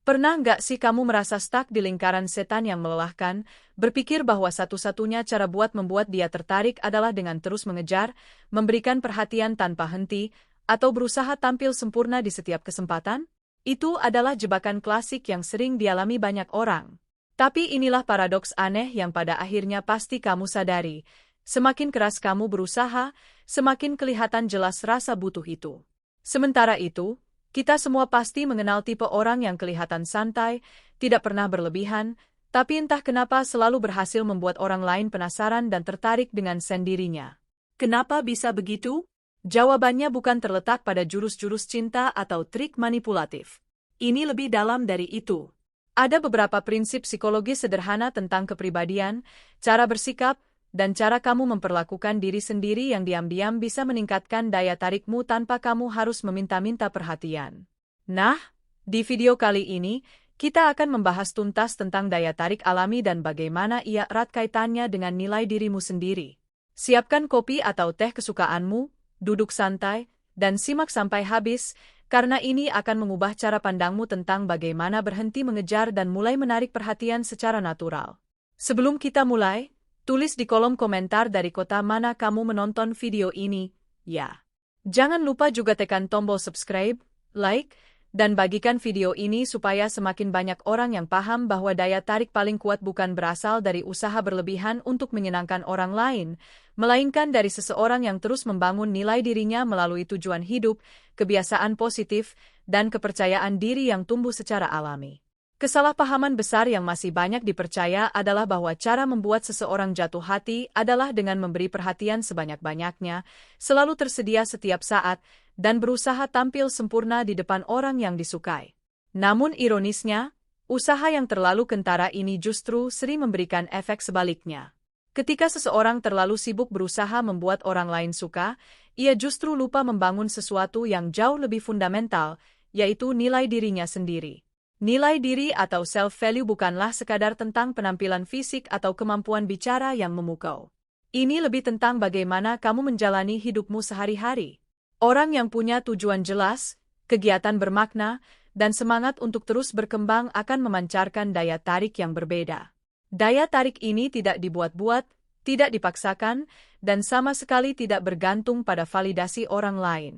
Pernah nggak sih kamu merasa stuck di lingkaran setan yang melelahkan, berpikir bahwa satu-satunya cara buat membuat dia tertarik adalah dengan terus mengejar, memberikan perhatian tanpa henti, atau berusaha tampil sempurna di setiap kesempatan? Itu adalah jebakan klasik yang sering dialami banyak orang. Tapi inilah paradoks aneh yang pada akhirnya pasti kamu sadari. Semakin keras kamu berusaha, semakin kelihatan jelas rasa butuh itu. Sementara itu, kita semua pasti mengenal tipe orang yang kelihatan santai, tidak pernah berlebihan, tapi entah kenapa selalu berhasil membuat orang lain penasaran dan tertarik dengan sendirinya. Kenapa bisa begitu? Jawabannya bukan terletak pada jurus-jurus cinta atau trik manipulatif. Ini lebih dalam dari itu. Ada beberapa prinsip psikologi sederhana tentang kepribadian, cara bersikap, dan cara kamu memperlakukan diri sendiri yang diam-diam bisa meningkatkan daya tarikmu tanpa kamu harus meminta-minta perhatian. Nah, di video kali ini, kita akan membahas tuntas tentang daya tarik alami dan bagaimana ia erat kaitannya dengan nilai dirimu sendiri. Siapkan kopi atau teh kesukaanmu, duduk santai, dan simak sampai habis, karena ini akan mengubah cara pandangmu tentang bagaimana berhenti mengejar dan mulai menarik perhatian secara natural. Sebelum kita mulai, tulis di kolom komentar dari kota mana kamu menonton video ini, ya. Jangan lupa juga tekan tombol subscribe, like, dan bagikan video ini supaya semakin banyak orang yang paham bahwa daya tarik paling kuat bukan berasal dari usaha berlebihan untuk menyenangkan orang lain, melainkan dari seseorang yang terus membangun nilai dirinya melalui tujuan hidup, kebiasaan positif, dan kepercayaan diri yang tumbuh secara alami. Kesalahpahaman besar yang masih banyak dipercaya adalah bahwa cara membuat seseorang jatuh hati adalah dengan memberi perhatian sebanyak-banyaknya, selalu tersedia setiap saat, dan berusaha tampil sempurna di depan orang yang disukai. Namun ironisnya, usaha yang terlalu kentara ini justru sering memberikan efek sebaliknya. Ketika seseorang terlalu sibuk berusaha membuat orang lain suka, ia justru lupa membangun sesuatu yang jauh lebih fundamental, yaitu nilai dirinya sendiri. Nilai diri atau self-value bukanlah sekadar tentang penampilan fisik atau kemampuan bicara yang memukau. Ini lebih tentang bagaimana kamu menjalani hidupmu sehari-hari. Orang yang punya tujuan jelas, kegiatan bermakna, dan semangat untuk terus berkembang akan memancarkan daya tarik yang berbeda. Daya tarik ini tidak dibuat-buat, tidak dipaksakan, dan sama sekali tidak bergantung pada validasi orang lain.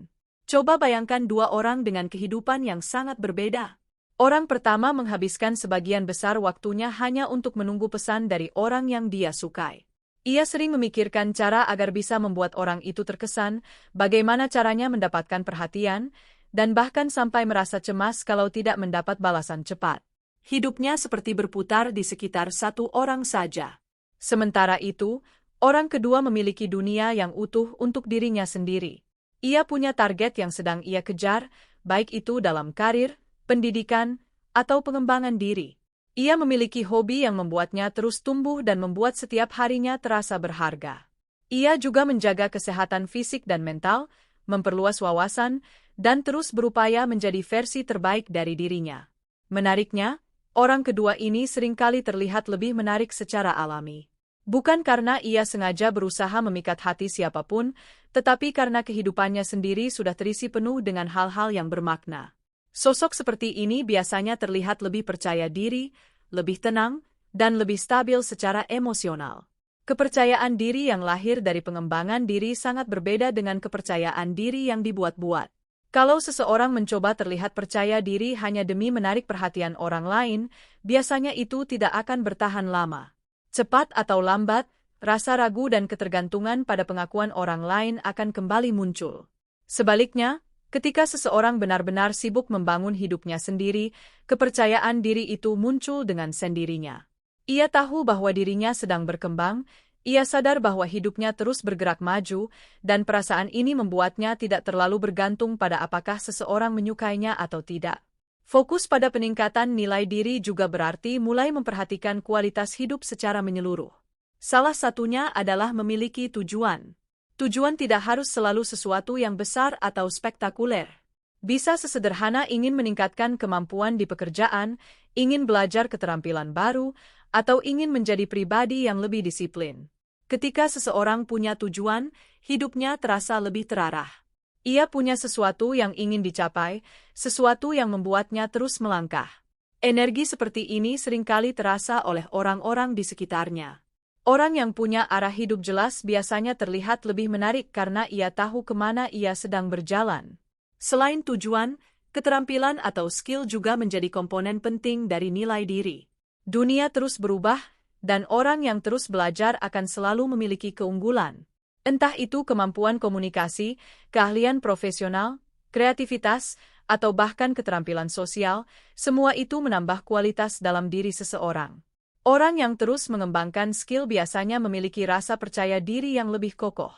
Coba bayangkan dua orang dengan kehidupan yang sangat berbeda. Orang pertama menghabiskan sebagian besar waktunya hanya untuk menunggu pesan dari orang yang dia sukai. Ia sering memikirkan cara agar bisa membuat orang itu terkesan, bagaimana caranya mendapatkan perhatian, dan bahkan sampai merasa cemas kalau tidak mendapat balasan cepat. Hidupnya seperti berputar di sekitar satu orang saja. Sementara itu, orang kedua memiliki dunia yang utuh untuk dirinya sendiri. Ia punya target yang sedang ia kejar, baik itu dalam karir, pendidikan, atau pengembangan diri. Ia memiliki hobi yang membuatnya terus tumbuh dan membuat setiap harinya terasa berharga. Ia juga menjaga kesehatan fisik dan mental, memperluas wawasan, dan terus berupaya menjadi versi terbaik dari dirinya. Menariknya, orang kedua ini seringkali terlihat lebih menarik secara alami. Bukan karena ia sengaja berusaha memikat hati siapapun, tetapi karena kehidupannya sendiri sudah terisi penuh dengan hal-hal yang bermakna. Sosok seperti ini biasanya terlihat lebih percaya diri, lebih tenang, dan lebih stabil secara emosional. Kepercayaan diri yang lahir dari pengembangan diri sangat berbeda dengan kepercayaan diri yang dibuat-buat. Kalau seseorang mencoba terlihat percaya diri hanya demi menarik perhatian orang lain, biasanya itu tidak akan bertahan lama. Cepat atau lambat, rasa ragu dan ketergantungan pada pengakuan orang lain akan kembali muncul. Sebaliknya, ketika seseorang benar-benar sibuk membangun hidupnya sendiri, kepercayaan diri itu muncul dengan sendirinya. Ia tahu bahwa dirinya sedang berkembang, ia sadar bahwa hidupnya terus bergerak maju, dan perasaan ini membuatnya tidak terlalu bergantung pada apakah seseorang menyukainya atau tidak. Fokus pada peningkatan nilai diri juga berarti mulai memperhatikan kualitas hidup secara menyeluruh. Salah satunya adalah memiliki tujuan. Tujuan tidak harus selalu sesuatu yang besar atau spektakuler. Bisa sesederhana ingin meningkatkan kemampuan di pekerjaan, ingin belajar keterampilan baru, atau ingin menjadi pribadi yang lebih disiplin. Ketika seseorang punya tujuan, hidupnya terasa lebih terarah. Ia punya sesuatu yang ingin dicapai, sesuatu yang membuatnya terus melangkah. Energi seperti ini seringkali terasa oleh orang-orang di sekitarnya. Orang yang punya arah hidup jelas biasanya terlihat lebih menarik karena ia tahu kemana ia sedang berjalan. Selain tujuan, keterampilan atau skill juga menjadi komponen penting dari nilai diri. Dunia terus berubah, dan orang yang terus belajar akan selalu memiliki keunggulan. Entah itu kemampuan komunikasi, keahlian profesional, kreativitas, atau bahkan keterampilan sosial, semua itu menambah kualitas dalam diri seseorang. Orang yang terus mengembangkan skill biasanya memiliki rasa percaya diri yang lebih kokoh.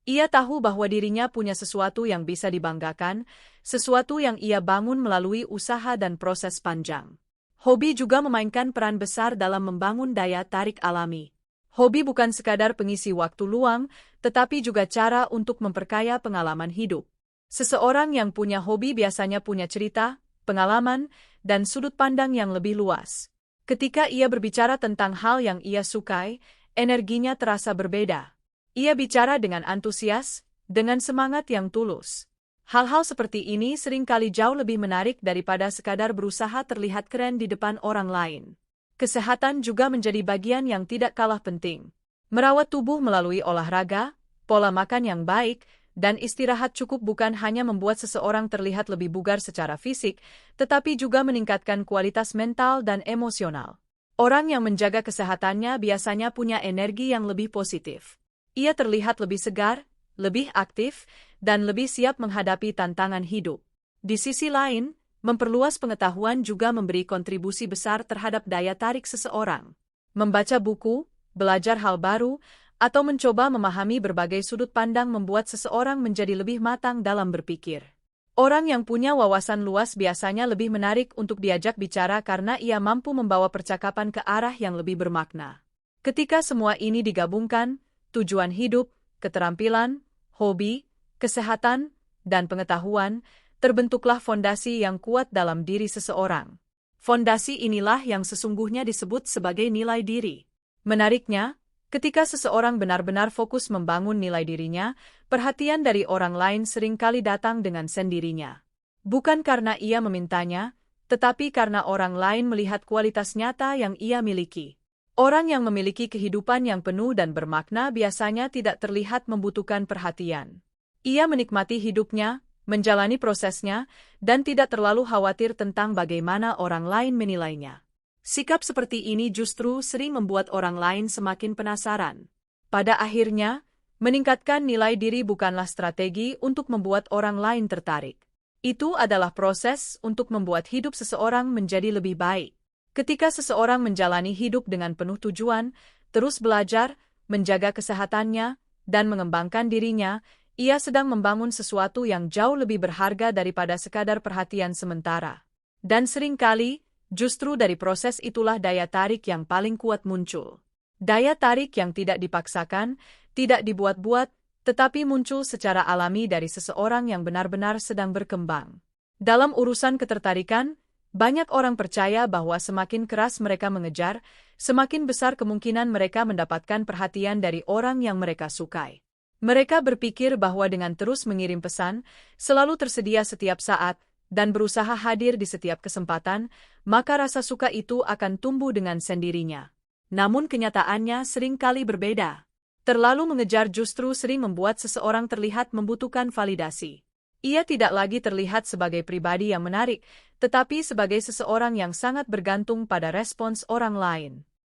Ia tahu bahwa dirinya punya sesuatu yang bisa dibanggakan, sesuatu yang ia bangun melalui usaha dan proses panjang. Hobi juga memainkan peran besar dalam membangun daya tarik alami. Hobi bukan sekadar pengisi waktu luang, tetapi juga cara untuk memperkaya pengalaman hidup. Seseorang yang punya hobi biasanya punya cerita, pengalaman, dan sudut pandang yang lebih luas. Ketika ia berbicara tentang hal yang ia sukai, energinya terasa berbeda. Ia bicara dengan antusias, dengan semangat yang tulus. Hal-hal seperti ini seringkali jauh lebih menarik daripada sekadar berusaha terlihat keren di depan orang lain. Kesehatan juga menjadi bagian yang tidak kalah penting. Merawat tubuh melalui olahraga, pola makan yang baik, dan istirahat cukup bukan hanya membuat seseorang terlihat lebih bugar secara fisik, tetapi juga meningkatkan kualitas mental dan emosional. Orang yang menjaga kesehatannya biasanya punya energi yang lebih positif. Ia terlihat lebih segar, lebih aktif, dan lebih siap menghadapi tantangan hidup. Di sisi lain, memperluas pengetahuan juga memberi kontribusi besar terhadap daya tarik seseorang. Membaca buku, belajar hal baru, atau mencoba memahami berbagai sudut pandang membuat seseorang menjadi lebih matang dalam berpikir. Orang yang punya wawasan luas biasanya lebih menarik untuk diajak bicara karena ia mampu membawa percakapan ke arah yang lebih bermakna. Ketika semua ini digabungkan, tujuan hidup, keterampilan, hobi, kesehatan, dan pengetahuan, terbentuklah fondasi yang kuat dalam diri seseorang. Fondasi inilah yang sesungguhnya disebut sebagai nilai diri. Menariknya, ketika seseorang benar-benar fokus membangun nilai dirinya, perhatian dari orang lain seringkali datang dengan sendirinya. Bukan karena ia memintanya, tetapi karena orang lain melihat kualitas nyata yang ia miliki. Orang yang memiliki kehidupan yang penuh dan bermakna biasanya tidak terlihat membutuhkan perhatian. Ia menikmati hidupnya, menjalani prosesnya, dan tidak terlalu khawatir tentang bagaimana orang lain menilainya. Sikap seperti ini justru sering membuat orang lain semakin penasaran. Pada akhirnya, meningkatkan nilai diri bukanlah strategi untuk membuat orang lain tertarik. Itu adalah proses untuk membuat hidup seseorang menjadi lebih baik. Ketika seseorang menjalani hidup dengan penuh tujuan, terus belajar, menjaga kesehatannya, dan mengembangkan dirinya, ia sedang membangun sesuatu yang jauh lebih berharga daripada sekadar perhatian sementara. Dan seringkali, justru dari proses itulah daya tarik yang paling kuat muncul. Daya tarik yang tidak dipaksakan, tidak dibuat-buat, tetapi muncul secara alami dari seseorang yang benar-benar sedang berkembang. Dalam urusan ketertarikan, banyak orang percaya bahwa semakin keras mereka mengejar, semakin besar kemungkinan mereka mendapatkan perhatian dari orang yang mereka sukai. Mereka berpikir bahwa dengan terus mengirim pesan, selalu tersedia setiap saat, dan berusaha hadir di setiap kesempatan, maka rasa suka itu akan tumbuh dengan sendirinya. Namun kenyataannya seringkali berbeda. Terlalu mengejar justru sering membuat seseorang terlihat membutuhkan validasi. Ia tidak lagi terlihat sebagai pribadi yang menarik, tetapi sebagai seseorang yang sangat bergantung pada respons orang lain.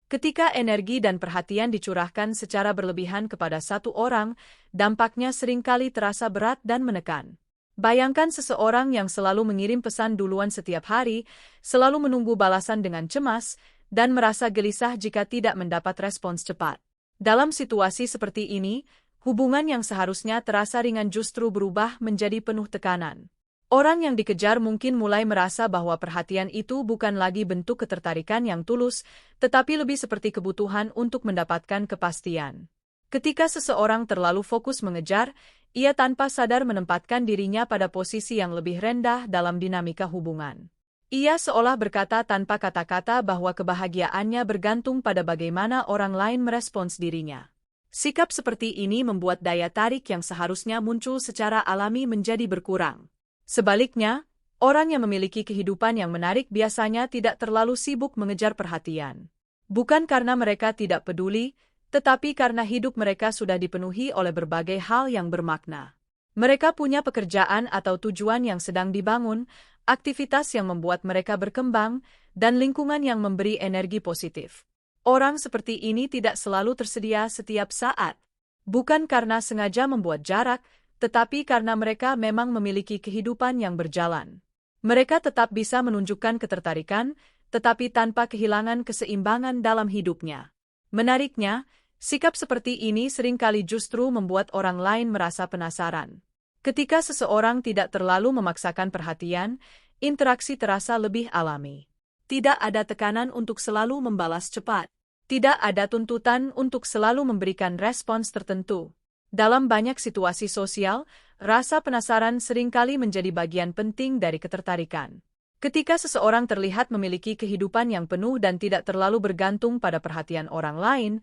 Ketika energi dan perhatian dicurahkan secara berlebihan kepada satu orang, dampaknya seringkali terasa berat dan menekan. Bayangkan seseorang yang selalu mengirim pesan duluan setiap hari, selalu menunggu balasan dengan cemas, dan merasa gelisah jika tidak mendapat respons cepat. Dalam situasi seperti ini, hubungan yang seharusnya terasa ringan justru berubah menjadi penuh tekanan. Orang yang dikejar mungkin mulai merasa bahwa perhatian itu bukan lagi bentuk ketertarikan yang tulus, tetapi lebih seperti kebutuhan untuk mendapatkan kepastian. Ketika seseorang terlalu fokus mengejar, ia tanpa sadar menempatkan dirinya pada posisi yang lebih rendah dalam dinamika hubungan. Ia seolah berkata tanpa kata-kata bahwa kebahagiaannya bergantung pada bagaimana orang lain merespons dirinya. Sikap seperti ini membuat daya tarik yang seharusnya muncul secara alami menjadi berkurang. Sebaliknya, Orang yang memiliki kehidupan yang menarik biasanya tidak terlalu sibuk mengejar perhatian. Bukan karena mereka tidak peduli, tetapi karena hidup mereka sudah dipenuhi oleh berbagai hal yang bermakna. Mereka punya pekerjaan atau tujuan yang sedang dibangun, aktivitas yang membuat mereka berkembang, dan lingkungan yang memberi energi positif. Orang seperti ini tidak selalu tersedia setiap saat. Bukan karena sengaja membuat jarak, tetapi karena mereka memang memiliki kehidupan yang berjalan. Mereka tetap bisa menunjukkan ketertarikan, tetapi tanpa kehilangan keseimbangan dalam hidupnya. Menariknya, sikap seperti ini seringkali justru membuat orang lain merasa penasaran. Ketika seseorang tidak terlalu memaksakan perhatian, interaksi terasa lebih alami. Tidak ada tekanan untuk selalu membalas cepat. Tidak ada tuntutan untuk selalu memberikan respons tertentu. Dalam banyak situasi sosial, rasa penasaran seringkali menjadi bagian penting dari ketertarikan. Ketika seseorang terlihat memiliki kehidupan yang penuh dan tidak terlalu bergantung pada perhatian orang lain,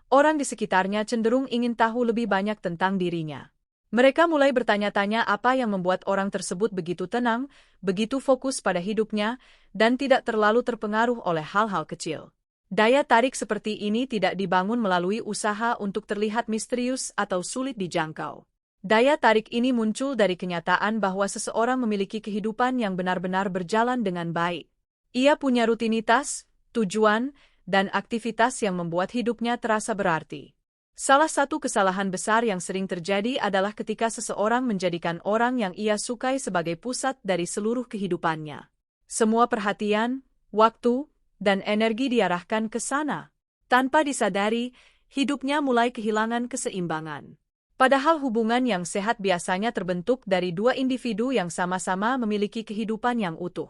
orang di sekitarnya cenderung ingin tahu lebih banyak tentang dirinya. Mereka mulai bertanya-tanya apa yang membuat orang tersebut begitu tenang, begitu fokus pada hidupnya, dan tidak terlalu terpengaruh oleh hal-hal kecil. Daya tarik seperti ini tidak dibangun melalui usaha untuk terlihat misterius atau sulit dijangkau. Daya tarik ini muncul dari kenyataan bahwa seseorang memiliki kehidupan yang benar-benar berjalan dengan baik. Ia punya rutinitas, tujuan, dan aktivitas yang membuat hidupnya terasa berarti. Salah satu kesalahan besar yang sering terjadi adalah ketika seseorang menjadikan orang yang ia sukai sebagai pusat dari seluruh kehidupannya. Semua perhatian, waktu, dan energi diarahkan ke sana. Tanpa disadari, hidupnya mulai kehilangan keseimbangan. Padahal hubungan yang sehat biasanya terbentuk dari dua individu yang sama-sama memiliki kehidupan yang utuh.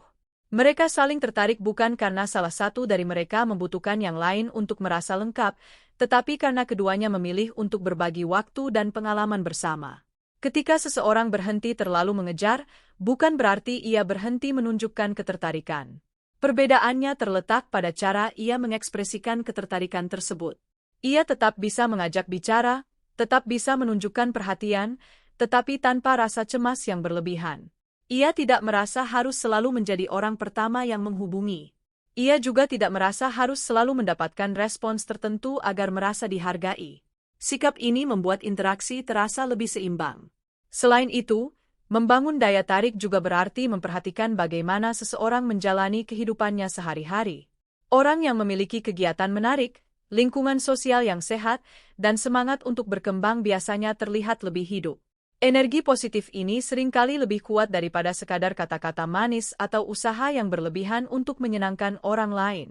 Mereka saling tertarik bukan karena salah satu dari mereka membutuhkan yang lain untuk merasa lengkap, tetapi karena keduanya memilih untuk berbagi waktu dan pengalaman bersama. Ketika seseorang berhenti terlalu mengejar, bukan berarti ia berhenti menunjukkan ketertarikan. Perbedaannya terletak pada cara ia mengekspresikan ketertarikan tersebut. Ia tetap bisa mengajak bicara, tetap bisa menunjukkan perhatian, tetapi tanpa rasa cemas yang berlebihan. Ia tidak merasa harus selalu menjadi orang pertama yang menghubungi. Ia juga tidak merasa harus selalu mendapatkan respons tertentu agar merasa dihargai. Sikap ini membuat interaksi terasa lebih seimbang. Selain itu, membangun daya tarik juga berarti memperhatikan bagaimana seseorang menjalani kehidupannya sehari-hari. Orang yang memiliki kegiatan menarik, lingkungan sosial yang sehat, dan semangat untuk berkembang biasanya terlihat lebih hidup. Energi positif ini seringkali lebih kuat daripada sekadar kata-kata manis atau usaha yang berlebihan untuk menyenangkan orang lain.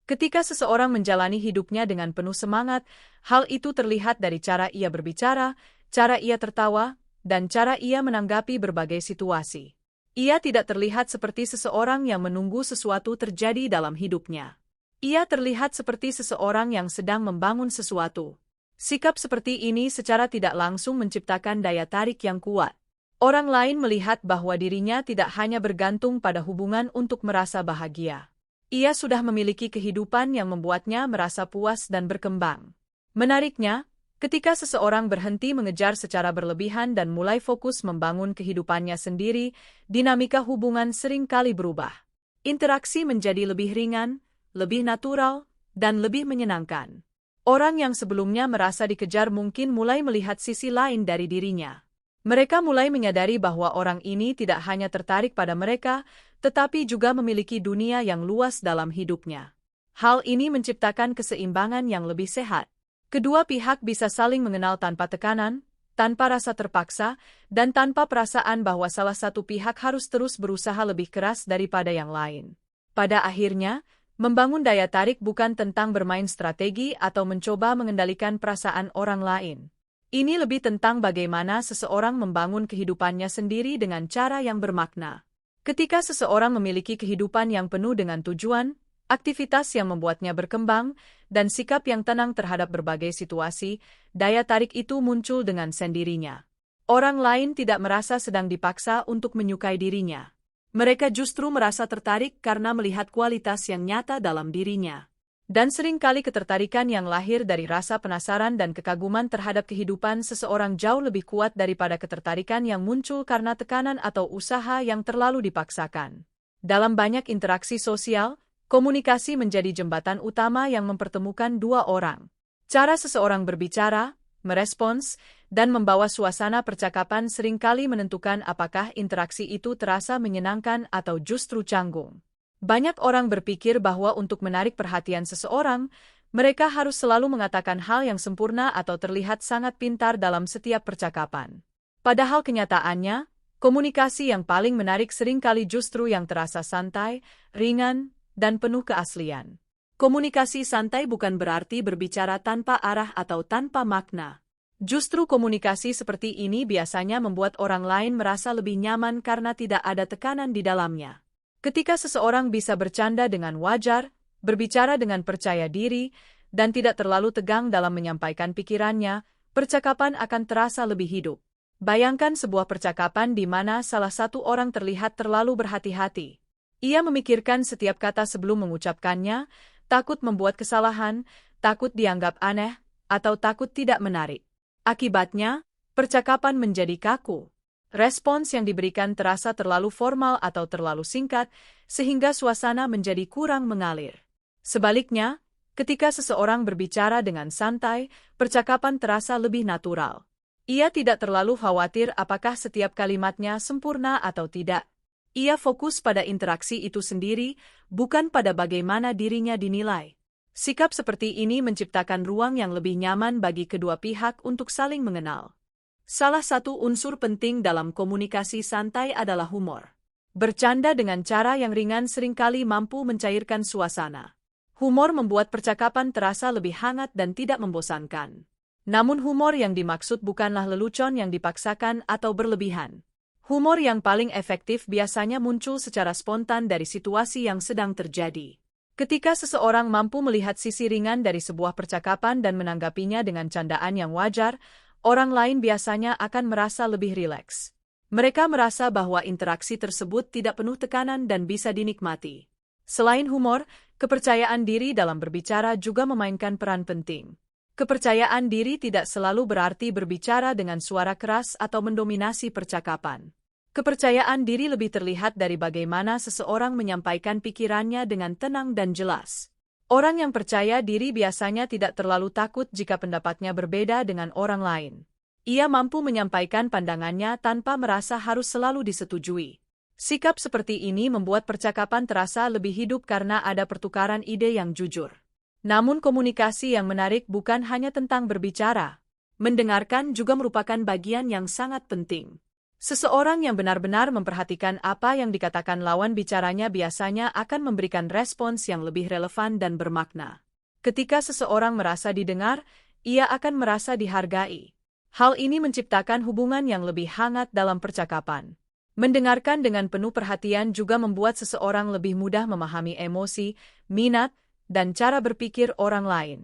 Ketika seseorang menjalani hidupnya dengan penuh semangat, hal itu terlihat dari cara ia berbicara, cara ia tertawa, dan cara ia menanggapi berbagai situasi. Ia tidak terlihat seperti seseorang yang menunggu sesuatu terjadi dalam hidupnya. Ia terlihat seperti seseorang yang sedang membangun sesuatu. Sikap seperti ini secara tidak langsung menciptakan daya tarik yang kuat. Orang lain melihat bahwa dirinya tidak hanya bergantung pada hubungan untuk merasa bahagia. Ia sudah memiliki kehidupan yang membuatnya merasa puas dan berkembang. Menariknya, ketika seseorang berhenti mengejar secara berlebihan dan mulai fokus membangun kehidupannya sendiri, dinamika hubungan seringkali berubah. Interaksi menjadi lebih ringan, lebih natural, dan lebih menyenangkan. Orang yang sebelumnya merasa dikejar mungkin mulai melihat sisi lain dari dirinya. Mereka mulai menyadari bahwa orang ini tidak hanya tertarik pada mereka, tetapi juga memiliki dunia yang luas dalam hidupnya. Hal ini menciptakan keseimbangan yang lebih sehat. Kedua pihak bisa saling mengenal tanpa tekanan, tanpa rasa terpaksa, dan tanpa perasaan bahwa salah satu pihak harus terus berusaha lebih keras daripada yang lain. Pada akhirnya, membangun daya tarik bukan tentang bermain strategi atau mencoba mengendalikan perasaan orang lain. Ini lebih tentang bagaimana seseorang membangun kehidupannya sendiri dengan cara yang bermakna. Ketika seseorang memiliki kehidupan yang penuh dengan tujuan, aktivitas yang membuatnya berkembang, dan sikap yang tenang terhadap berbagai situasi, daya tarik itu muncul dengan sendirinya. Orang lain tidak merasa sedang dipaksa untuk menyukai dirinya. Mereka justru merasa tertarik karena melihat kualitas yang nyata dalam dirinya. Dan seringkali ketertarikan yang lahir dari rasa penasaran dan kekaguman terhadap kehidupan seseorang jauh lebih kuat daripada ketertarikan yang muncul karena tekanan atau usaha yang terlalu dipaksakan. Dalam banyak interaksi sosial, komunikasi menjadi jembatan utama yang mempertemukan dua orang. Cara seseorang berbicara, merespons, dan membawa suasana percakapan seringkali menentukan apakah interaksi itu terasa menyenangkan atau justru canggung. Banyak orang berpikir bahwa untuk menarik perhatian seseorang, mereka harus selalu mengatakan hal yang sempurna atau terlihat sangat pintar dalam setiap percakapan. Padahal kenyataannya, komunikasi yang paling menarik seringkali justru yang terasa santai, ringan, dan penuh keaslian. Komunikasi santai bukan berarti berbicara tanpa arah atau tanpa makna. Justru komunikasi seperti ini biasanya membuat orang lain merasa lebih nyaman karena tidak ada tekanan di dalamnya. Ketika seseorang bisa bercanda dengan wajar, berbicara dengan percaya diri, dan tidak terlalu tegang dalam menyampaikan pikirannya, percakapan akan terasa lebih hidup. Bayangkan sebuah percakapan di mana salah satu orang terlihat terlalu berhati-hati. Ia memikirkan setiap kata sebelum mengucapkannya, takut membuat kesalahan, takut dianggap aneh, atau takut tidak menarik. Akibatnya, percakapan menjadi kaku. Respons yang diberikan terasa terlalu formal atau terlalu singkat, sehingga suasana menjadi kurang mengalir. Sebaliknya, ketika seseorang berbicara dengan santai, percakapan terasa lebih natural. Ia tidak terlalu khawatir apakah setiap kalimatnya sempurna atau tidak. Ia fokus pada interaksi itu sendiri, bukan pada bagaimana dirinya dinilai. Sikap seperti ini menciptakan ruang yang lebih nyaman bagi kedua pihak untuk saling mengenal. Salah satu unsur penting dalam komunikasi santai adalah humor. Bercanda dengan cara yang ringan seringkali mampu mencairkan suasana. Humor membuat percakapan terasa lebih hangat dan tidak membosankan. Namun humor yang dimaksud bukanlah lelucon yang dipaksakan atau berlebihan. Humor yang paling efektif biasanya muncul secara spontan dari situasi yang sedang terjadi. Ketika seseorang mampu melihat sisi ringan dari sebuah percakapan dan menanggapinya dengan candaan yang wajar, orang lain biasanya akan merasa lebih rileks. Mereka merasa bahwa interaksi tersebut tidak penuh tekanan dan bisa dinikmati. Selain humor, kepercayaan diri dalam berbicara juga memainkan peran penting. Kepercayaan diri tidak selalu berarti berbicara dengan suara keras atau mendominasi percakapan. Kepercayaan diri lebih terlihat dari bagaimana seseorang menyampaikan pikirannya dengan tenang dan jelas. Orang yang percaya diri biasanya tidak terlalu takut jika pendapatnya berbeda dengan orang lain. Ia mampu menyampaikan pandangannya tanpa merasa harus selalu disetujui. Sikap seperti ini membuat percakapan terasa lebih hidup karena ada pertukaran ide yang jujur. Namun komunikasi yang menarik bukan hanya tentang berbicara. Mendengarkan juga merupakan bagian yang sangat penting. Seseorang yang benar-benar memperhatikan apa yang dikatakan lawan bicaranya biasanya akan memberikan respons yang lebih relevan dan bermakna. Ketika seseorang merasa didengar, ia akan merasa dihargai. Hal ini menciptakan hubungan yang lebih hangat dalam percakapan. Mendengarkan dengan penuh perhatian juga membuat seseorang lebih mudah memahami emosi, minat, dan cara berpikir orang lain.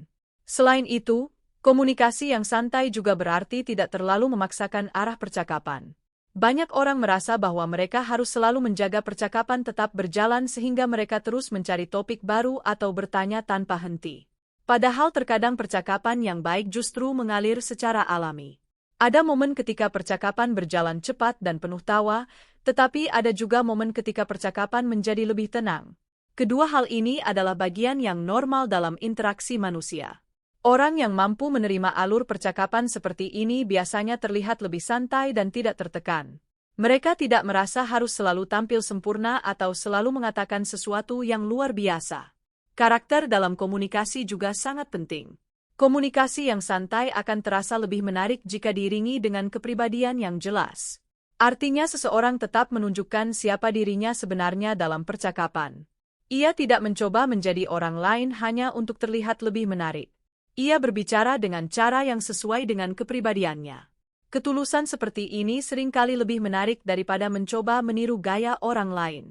Selain itu, komunikasi yang santai juga berarti tidak terlalu memaksakan arah percakapan. Banyak orang merasa bahwa mereka harus selalu menjaga percakapan tetap berjalan sehingga mereka terus mencari topik baru atau bertanya tanpa henti. Padahal terkadang percakapan yang baik justru mengalir secara alami. Ada momen ketika percakapan berjalan cepat dan penuh tawa, tetapi ada juga momen ketika percakapan menjadi lebih tenang. Kedua hal ini adalah bagian yang normal dalam interaksi manusia. Orang yang mampu menerima alur percakapan seperti ini biasanya terlihat lebih santai dan tidak tertekan. Mereka tidak merasa harus selalu tampil sempurna atau selalu mengatakan sesuatu yang luar biasa. Karakter dalam komunikasi juga sangat penting. Komunikasi yang santai akan terasa lebih menarik jika diiringi dengan kepribadian yang jelas. Artinya seseorang tetap menunjukkan siapa dirinya sebenarnya dalam percakapan. Ia tidak mencoba menjadi orang lain hanya untuk terlihat lebih menarik. Ia berbicara dengan cara yang sesuai dengan kepribadiannya. Ketulusan seperti ini seringkali lebih menarik daripada mencoba meniru gaya orang lain.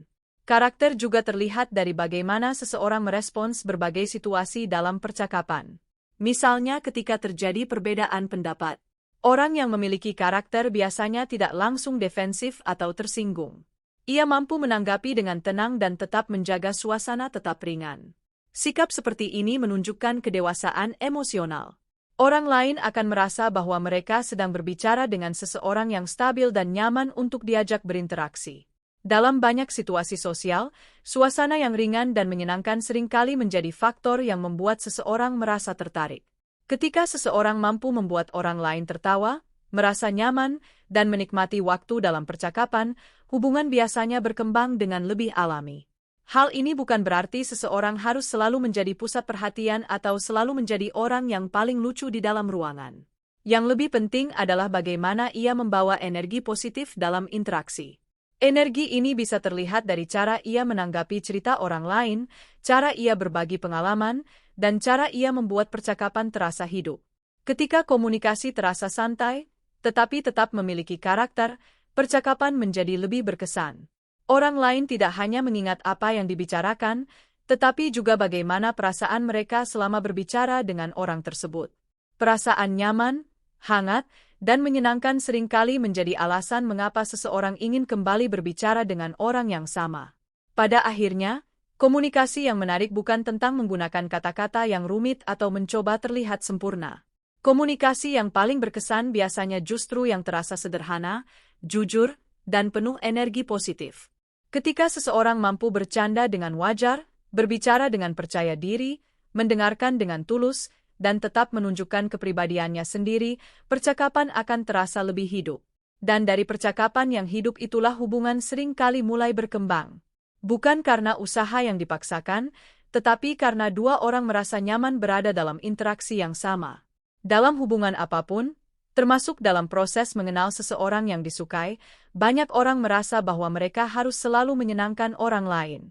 Karakter juga terlihat dari bagaimana seseorang merespons berbagai situasi dalam percakapan. Misalnya ketika terjadi perbedaan pendapat. Orang yang memiliki karakter biasanya tidak langsung defensif atau tersinggung. Ia mampu menanggapi dengan tenang dan tetap menjaga suasana tetap ringan. Sikap seperti ini menunjukkan kedewasaan emosional. Orang lain akan merasa bahwa mereka sedang berbicara dengan seseorang yang stabil dan nyaman untuk diajak berinteraksi. Dalam banyak situasi sosial, suasana yang ringan dan menyenangkan seringkali menjadi faktor yang membuat seseorang merasa tertarik. Ketika seseorang mampu membuat orang lain tertawa, merasa nyaman, dan menikmati waktu dalam percakapan, hubungan biasanya berkembang dengan lebih alami. Hal ini bukan berarti seseorang harus selalu menjadi pusat perhatian atau selalu menjadi orang yang paling lucu di dalam ruangan. Yang lebih penting adalah bagaimana ia membawa energi positif dalam interaksi. Energi ini bisa terlihat dari cara ia menanggapi cerita orang lain, cara ia berbagi pengalaman, dan cara ia membuat percakapan terasa hidup. Ketika komunikasi terasa santai, tetapi tetap memiliki karakter, percakapan menjadi lebih berkesan. Orang lain tidak hanya mengingat apa yang dibicarakan, tetapi juga bagaimana perasaan mereka selama berbicara dengan orang tersebut. Perasaan nyaman, hangat, dan menyenangkan seringkali menjadi alasan mengapa seseorang ingin kembali berbicara dengan orang yang sama. Pada akhirnya, komunikasi yang menarik bukan tentang menggunakan kata-kata yang rumit atau mencoba terlihat sempurna. Komunikasi yang paling berkesan biasanya justru yang terasa sederhana, jujur, dan penuh energi positif. Ketika seseorang mampu bercanda dengan wajar, berbicara dengan percaya diri, mendengarkan dengan tulus, dan tetap menunjukkan kepribadiannya sendiri, percakapan akan terasa lebih hidup. Dan dari percakapan yang hidup itulah hubungan seringkali mulai berkembang. Bukan karena usaha yang dipaksakan, tetapi karena dua orang merasa nyaman berada dalam interaksi yang sama. Dalam hubungan apapun, termasuk dalam proses mengenal seseorang yang disukai, banyak orang merasa bahwa mereka harus selalu menyenangkan orang lain.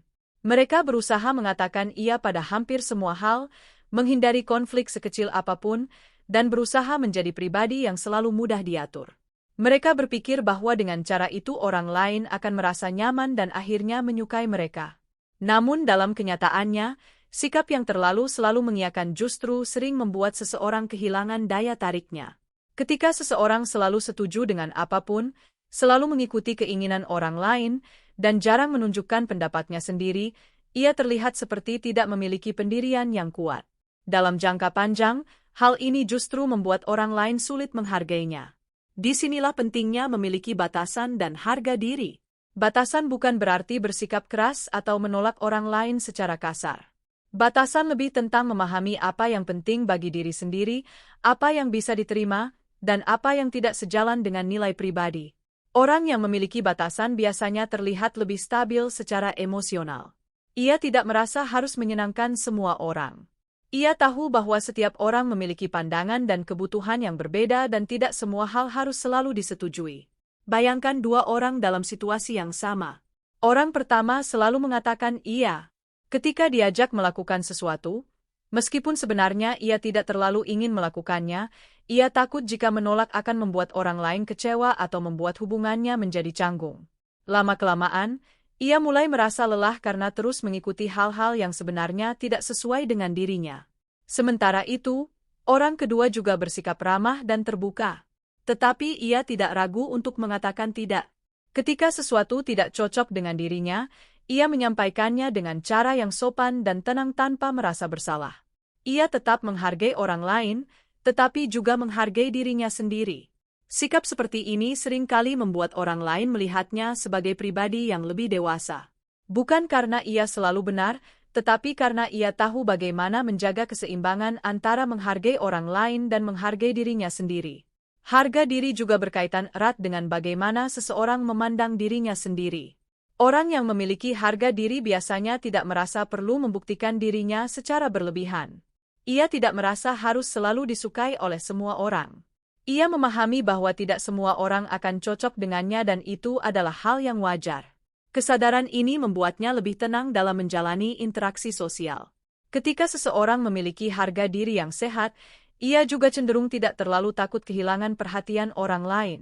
Mereka berusaha mengatakan iya pada hampir semua hal, menghindari konflik sekecil apapun, dan berusaha menjadi pribadi yang selalu mudah diatur. Mereka berpikir bahwa dengan cara itu orang lain akan merasa nyaman dan akhirnya menyukai mereka. Namun dalam kenyataannya, sikap yang terlalu selalu mengiyakan justru sering membuat seseorang kehilangan daya tariknya. Ketika seseorang selalu setuju dengan apapun, selalu mengikuti keinginan orang lain, dan jarang menunjukkan pendapatnya sendiri, ia terlihat seperti tidak memiliki pendirian yang kuat. Dalam jangka panjang, hal ini justru membuat orang lain sulit menghargainya. Disinilah pentingnya memiliki batasan dan harga diri. Batasan bukan berarti bersikap keras atau menolak orang lain secara kasar. Batasan lebih tentang memahami apa yang penting bagi diri sendiri, apa yang bisa diterima, dan apa yang tidak sejalan dengan nilai pribadi. Orang yang memiliki batasan biasanya terlihat lebih stabil secara emosional. Ia tidak merasa harus menyenangkan semua orang. Ia tahu bahwa setiap orang memiliki pandangan dan kebutuhan yang berbeda dan tidak semua hal harus selalu disetujui. Bayangkan dua orang dalam situasi yang sama. Orang pertama selalu mengatakan iya ketika diajak melakukan sesuatu, meskipun sebenarnya ia tidak terlalu ingin melakukannya. Ia takut jika menolak akan membuat orang lain kecewa atau membuat hubungannya menjadi canggung. Lama-kelamaan, ia mulai merasa lelah karena terus mengikuti hal-hal yang sebenarnya tidak sesuai dengan dirinya. Sementara itu, orang kedua juga bersikap ramah dan terbuka. Tetapi ia tidak ragu untuk mengatakan tidak. Ketika sesuatu tidak cocok dengan dirinya, ia menyampaikannya dengan cara yang sopan dan tenang tanpa merasa bersalah. Ia tetap menghargai orang lain, tetapi juga menghargai dirinya sendiri. Sikap seperti ini seringkali membuat orang lain melihatnya sebagai pribadi yang lebih dewasa. Bukan karena ia selalu benar, tetapi karena ia tahu bagaimana menjaga keseimbangan antara menghargai orang lain dan menghargai dirinya sendiri. Harga diri juga berkaitan erat dengan bagaimana seseorang memandang dirinya sendiri. Orang yang memiliki harga diri biasanya tidak merasa perlu membuktikan dirinya secara berlebihan. Ia tidak merasa harus selalu disukai oleh semua orang. Ia memahami bahwa tidak semua orang akan cocok dengannya dan itu adalah hal yang wajar. Kesadaran ini membuatnya lebih tenang dalam menjalani interaksi sosial. Ketika seseorang memiliki harga diri yang sehat, ia juga cenderung tidak terlalu takut kehilangan perhatian orang lain.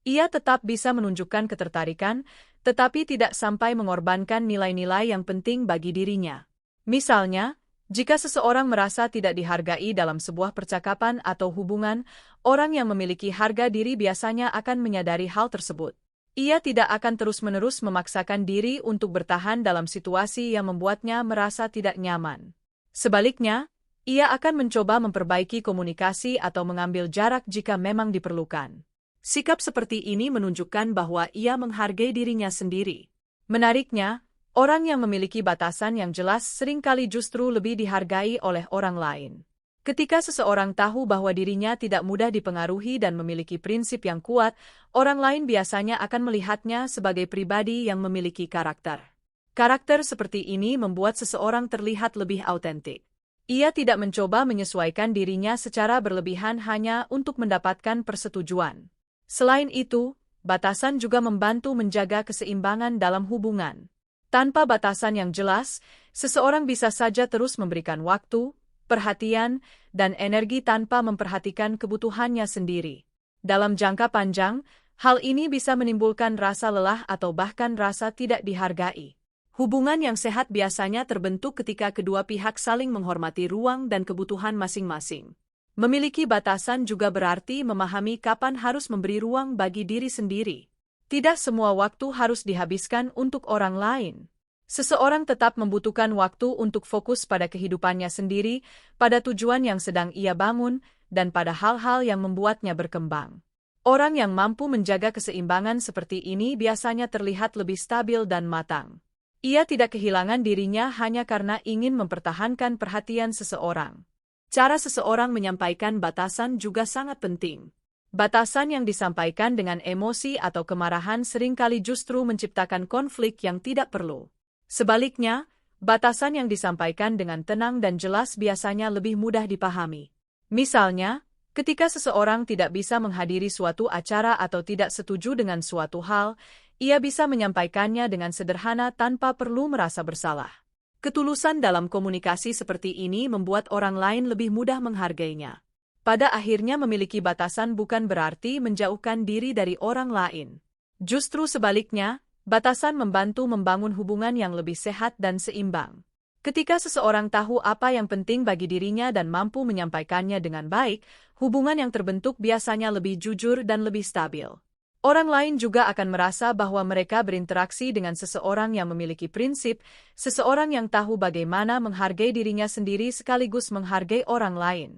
Ia tetap bisa menunjukkan ketertarikan, tetapi tidak sampai mengorbankan nilai-nilai yang penting bagi dirinya. Misalnya, jika seseorang merasa tidak dihargai dalam sebuah percakapan atau hubungan, orang yang memiliki harga diri biasanya akan menyadari hal tersebut. Ia tidak akan terus-menerus memaksakan diri untuk bertahan dalam situasi yang membuatnya merasa tidak nyaman. Sebaliknya, ia akan mencoba memperbaiki komunikasi atau mengambil jarak jika memang diperlukan. Sikap seperti ini menunjukkan bahwa ia menghargai dirinya sendiri. Menariknya, orang yang memiliki batasan yang jelas seringkali justru lebih dihargai oleh orang lain. Ketika seseorang tahu bahwa dirinya tidak mudah dipengaruhi dan memiliki prinsip yang kuat, orang lain biasanya akan melihatnya sebagai pribadi yang memiliki karakter. Karakter seperti ini membuat seseorang terlihat lebih autentik. Ia tidak mencoba menyesuaikan dirinya secara berlebihan hanya untuk mendapatkan persetujuan. Selain itu, batasan juga membantu menjaga keseimbangan dalam hubungan. Tanpa batasan yang jelas, seseorang bisa saja terus memberikan waktu, perhatian, dan energi tanpa memperhatikan kebutuhannya sendiri. Dalam jangka panjang, hal ini bisa menimbulkan rasa lelah atau bahkan rasa tidak dihargai. Hubungan yang sehat biasanya terbentuk ketika kedua pihak saling menghormati ruang dan kebutuhan masing-masing. Memiliki batasan juga berarti memahami kapan harus memberi ruang bagi diri sendiri. Tidak semua waktu harus dihabiskan untuk orang lain. Seseorang tetap membutuhkan waktu untuk fokus pada kehidupannya sendiri, pada tujuan yang sedang ia bangun, dan pada hal-hal yang membuatnya berkembang. Orang yang mampu menjaga keseimbangan seperti ini biasanya terlihat lebih stabil dan matang. Ia tidak kehilangan dirinya hanya karena ingin mempertahankan perhatian seseorang. Cara seseorang menyampaikan batasan juga sangat penting. Batasan yang disampaikan dengan emosi atau kemarahan seringkali justru menciptakan konflik yang tidak perlu. Sebaliknya, batasan yang disampaikan dengan tenang dan jelas biasanya lebih mudah dipahami. Misalnya, ketika seseorang tidak bisa menghadiri suatu acara atau tidak setuju dengan suatu hal, ia bisa menyampaikannya dengan sederhana tanpa perlu merasa bersalah. Ketulusan dalam komunikasi seperti ini membuat orang lain lebih mudah menghargainya. Pada akhirnya memiliki batasan bukan berarti menjauhkan diri dari orang lain. Justru sebaliknya, batasan membantu membangun hubungan yang lebih sehat dan seimbang. Ketika seseorang tahu apa yang penting bagi dirinya dan mampu menyampaikannya dengan baik, hubungan yang terbentuk biasanya lebih jujur dan lebih stabil. Orang lain juga akan merasa bahwa mereka berinteraksi dengan seseorang yang memiliki prinsip, seseorang yang tahu bagaimana menghargai dirinya sendiri sekaligus menghargai orang lain.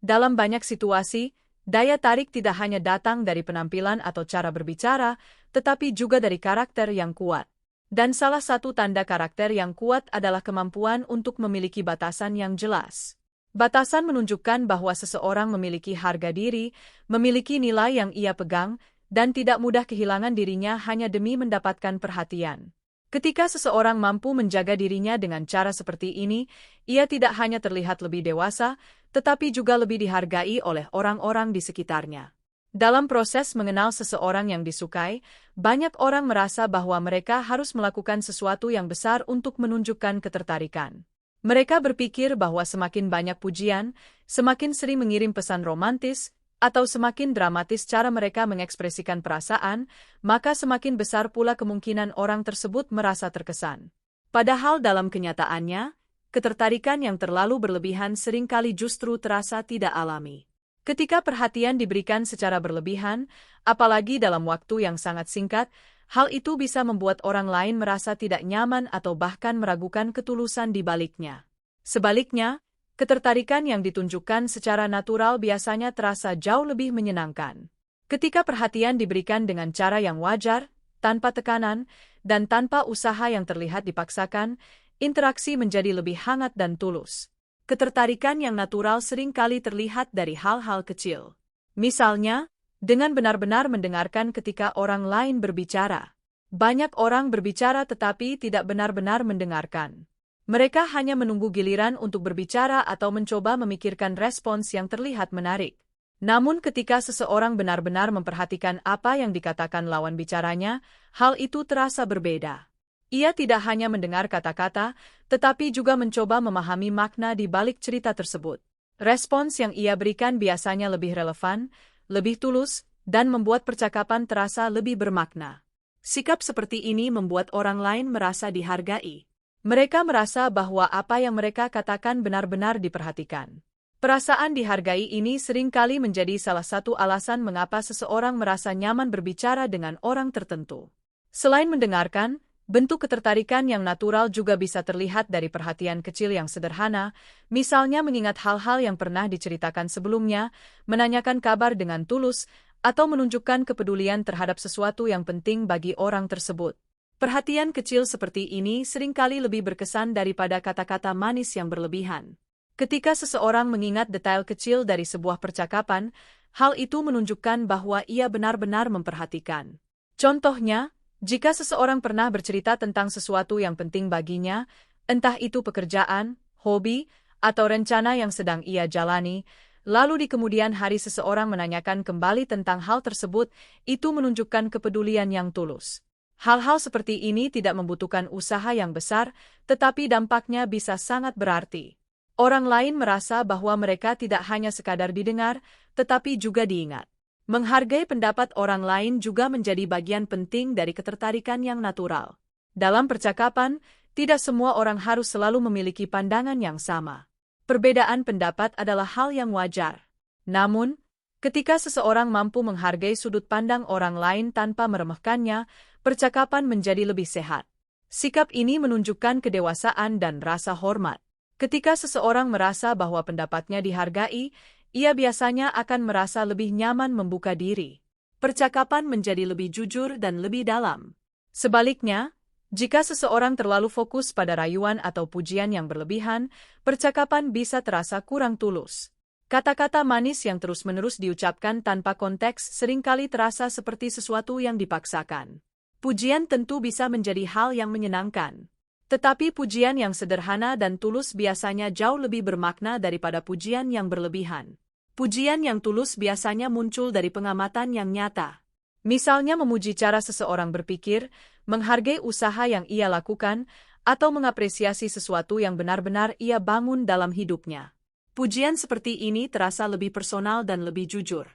Dalam banyak situasi, daya tarik tidak hanya datang dari penampilan atau cara berbicara, tetapi juga dari karakter yang kuat. Dan salah satu tanda karakter yang kuat adalah kemampuan untuk memiliki batasan yang jelas. Batasan menunjukkan bahwa seseorang memiliki harga diri, memiliki nilai yang ia pegang, dan tidak mudah kehilangan dirinya hanya demi mendapatkan perhatian. Ketika seseorang mampu menjaga dirinya dengan cara seperti ini, ia tidak hanya terlihat lebih dewasa, tetapi juga lebih dihargai oleh orang-orang di sekitarnya. Dalam proses mengenal seseorang yang disukai, banyak orang merasa bahwa mereka harus melakukan sesuatu yang besar untuk menunjukkan ketertarikan. Mereka berpikir bahwa semakin banyak pujian, semakin sering mengirim pesan romantis, atau semakin dramatis cara mereka mengekspresikan perasaan, maka semakin besar pula kemungkinan orang tersebut merasa terkesan. Padahal dalam kenyataannya, ketertarikan yang terlalu berlebihan seringkali justru terasa tidak alami. Ketika perhatian diberikan secara berlebihan, apalagi dalam waktu yang sangat singkat, hal itu bisa membuat orang lain merasa tidak nyaman atau bahkan meragukan ketulusan di baliknya. Sebaliknya, ketertarikan yang ditunjukkan secara natural biasanya terasa jauh lebih menyenangkan. Ketika perhatian diberikan dengan cara yang wajar, tanpa tekanan, dan tanpa usaha yang terlihat dipaksakan, interaksi menjadi lebih hangat dan tulus. Ketertarikan yang natural seringkali terlihat dari hal-hal kecil. Misalnya, dengan benar-benar mendengarkan ketika orang lain berbicara. Banyak orang berbicara tetapi tidak benar-benar mendengarkan. Mereka hanya menunggu giliran untuk berbicara atau mencoba memikirkan respons yang terlihat menarik. Namun ketika seseorang benar-benar memperhatikan apa yang dikatakan lawan bicaranya, hal itu terasa berbeda. Ia tidak hanya mendengar kata-kata, tetapi juga mencoba memahami makna di balik cerita tersebut. Respons yang ia berikan biasanya lebih relevan, lebih tulus, dan membuat percakapan terasa lebih bermakna. Sikap seperti ini membuat orang lain merasa dihargai. Mereka merasa bahwa apa yang mereka katakan benar-benar diperhatikan. Perasaan dihargai ini seringkali menjadi salah satu alasan mengapa seseorang merasa nyaman berbicara dengan orang tertentu. Selain mendengarkan, Bentuk ketertarikan yang natural juga bisa terlihat dari perhatian kecil yang sederhana, misalnya mengingat hal-hal yang pernah diceritakan sebelumnya, menanyakan kabar dengan tulus, atau menunjukkan kepedulian terhadap sesuatu yang penting bagi orang tersebut. Perhatian kecil seperti ini seringkali lebih berkesan daripada kata-kata manis yang berlebihan. Ketika seseorang mengingat detail kecil dari sebuah percakapan, hal itu menunjukkan bahwa ia benar-benar memperhatikan. Contohnya, jika seseorang pernah bercerita tentang sesuatu yang penting baginya, entah itu pekerjaan, hobi, atau rencana yang sedang ia jalani, lalu di kemudian hari seseorang menanyakan kembali tentang hal tersebut, itu menunjukkan kepedulian yang tulus. Hal-hal seperti ini tidak membutuhkan usaha yang besar, tetapi dampaknya bisa sangat berarti. Orang lain merasa bahwa mereka tidak hanya sekadar didengar, tetapi juga diingat. Menghargai pendapat orang lain juga menjadi bagian penting dari ketertarikan yang natural. Dalam percakapan, tidak semua orang harus selalu memiliki pandangan yang sama. Perbedaan pendapat adalah hal yang wajar. Namun, ketika seseorang mampu menghargai sudut pandang orang lain tanpa meremehkannya, percakapan menjadi lebih sehat. Sikap ini menunjukkan kedewasaan dan rasa hormat. Ketika seseorang merasa bahwa pendapatnya dihargai, ia biasanya akan merasa lebih nyaman membuka diri. Percakapan menjadi lebih jujur dan lebih dalam. Sebaliknya, jika seseorang terlalu fokus pada rayuan atau pujian yang berlebihan, percakapan bisa terasa kurang tulus. Kata-kata manis yang terus-menerus diucapkan tanpa konteks seringkali terasa seperti sesuatu yang dipaksakan. Pujian tentu bisa menjadi hal yang menyenangkan. Tetapi pujian yang sederhana dan tulus biasanya jauh lebih bermakna daripada pujian yang berlebihan. Pujian yang tulus biasanya muncul dari pengamatan yang nyata. Misalnya memuji cara seseorang berpikir, menghargai usaha yang ia lakukan, atau mengapresiasi sesuatu yang benar-benar ia bangun dalam hidupnya. Pujian seperti ini terasa lebih personal dan lebih jujur.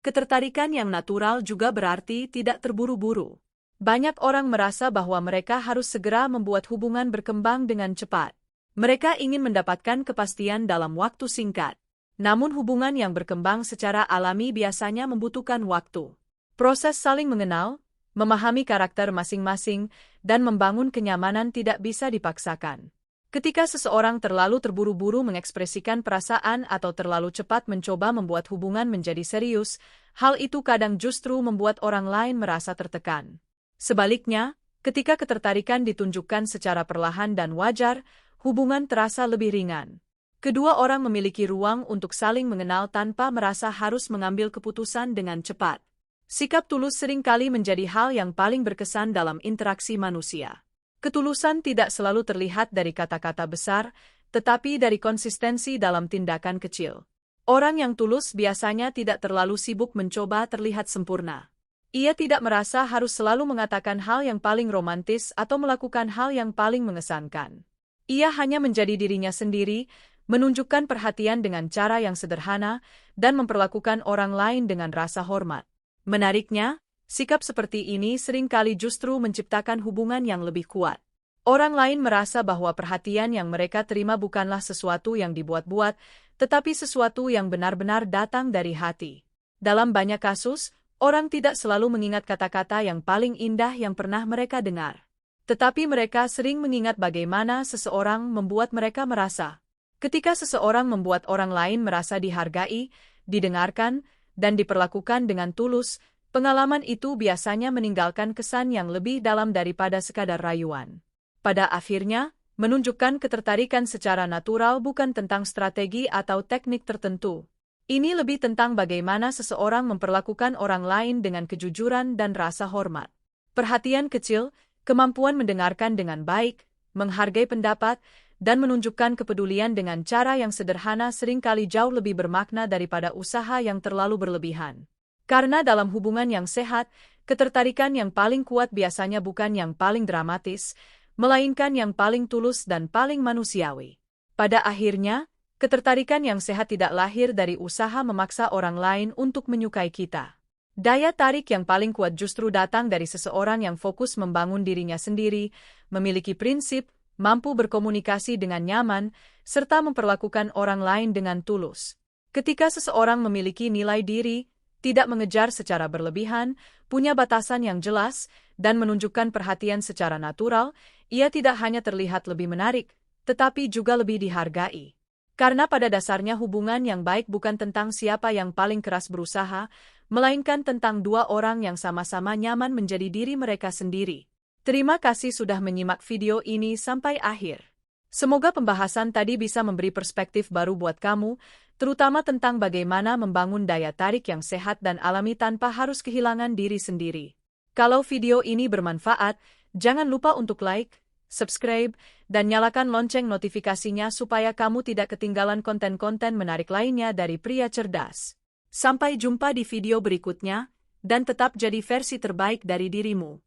Ketertarikan yang natural juga berarti tidak terburu-buru. Banyak orang merasa bahwa mereka harus segera membuat hubungan berkembang dengan cepat. Mereka ingin mendapatkan kepastian dalam waktu singkat. Namun hubungan yang berkembang secara alami biasanya membutuhkan waktu. Proses saling mengenal, memahami karakter masing-masing, dan membangun kenyamanan tidak bisa dipaksakan. Ketika seseorang terlalu terburu-buru mengekspresikan perasaan atau terlalu cepat mencoba membuat hubungan menjadi serius, hal itu kadang justru membuat orang lain merasa tertekan. Sebaliknya, ketika ketertarikan ditunjukkan secara perlahan dan wajar, hubungan terasa lebih ringan. Kedua orang memiliki ruang untuk saling mengenal tanpa merasa harus mengambil keputusan dengan cepat. Sikap tulus seringkali menjadi hal yang paling berkesan dalam interaksi manusia. Ketulusan tidak selalu terlihat dari kata-kata besar, tetapi dari konsistensi dalam tindakan kecil. Orang yang tulus biasanya tidak terlalu sibuk mencoba terlihat sempurna. Ia tidak merasa harus selalu mengatakan hal yang paling romantis atau melakukan hal yang paling mengesankan. Ia hanya menjadi dirinya sendiri, menunjukkan perhatian dengan cara yang sederhana, dan memperlakukan orang lain dengan rasa hormat. Menariknya, sikap seperti ini seringkali justru menciptakan hubungan yang lebih kuat. Orang lain merasa bahwa perhatian yang mereka terima bukanlah sesuatu yang dibuat-buat, tetapi sesuatu yang benar-benar datang dari hati. Dalam banyak kasus, orang tidak selalu mengingat kata-kata yang paling indah yang pernah mereka dengar. Tetapi mereka sering mengingat bagaimana seseorang membuat mereka merasa. Ketika seseorang membuat orang lain merasa dihargai, didengarkan, dan diperlakukan dengan tulus, pengalaman itu biasanya meninggalkan kesan yang lebih dalam daripada sekadar rayuan. Pada akhirnya, menunjukkan ketertarikan secara natural bukan tentang strategi atau teknik tertentu. Ini lebih tentang bagaimana seseorang memperlakukan orang lain dengan kejujuran dan rasa hormat. Perhatian kecil, kemampuan mendengarkan dengan baik, menghargai pendapat, dan menunjukkan kepedulian dengan cara yang sederhana seringkali jauh lebih bermakna daripada usaha yang terlalu berlebihan. Karena dalam hubungan yang sehat, ketertarikan yang paling kuat biasanya bukan yang paling dramatis, melainkan yang paling tulus dan paling manusiawi. Pada akhirnya, ketertarikan yang sehat tidak lahir dari usaha memaksa orang lain untuk menyukai kita. Daya tarik yang paling kuat justru datang dari seseorang yang fokus membangun dirinya sendiri, memiliki prinsip, mampu berkomunikasi dengan nyaman, serta memperlakukan orang lain dengan tulus. Ketika seseorang memiliki nilai diri, tidak mengejar secara berlebihan, punya batasan yang jelas, dan menunjukkan perhatian secara natural, ia tidak hanya terlihat lebih menarik, tetapi juga lebih dihargai. Karena pada dasarnya hubungan yang baik bukan tentang siapa yang paling keras berusaha, melainkan tentang dua orang yang sama-sama nyaman menjadi diri mereka sendiri. Terima kasih sudah menyimak video ini sampai akhir. Semoga pembahasan tadi bisa memberi perspektif baru buat kamu, terutama tentang bagaimana membangun daya tarik yang sehat dan alami tanpa harus kehilangan diri sendiri. Kalau video ini bermanfaat, jangan lupa untuk like, subscribe, dan nyalakan lonceng notifikasinya supaya kamu tidak ketinggalan konten-konten menarik lainnya dari Pria Cerdas. Sampai jumpa di video berikutnya, dan tetap jadi versi terbaik dari dirimu.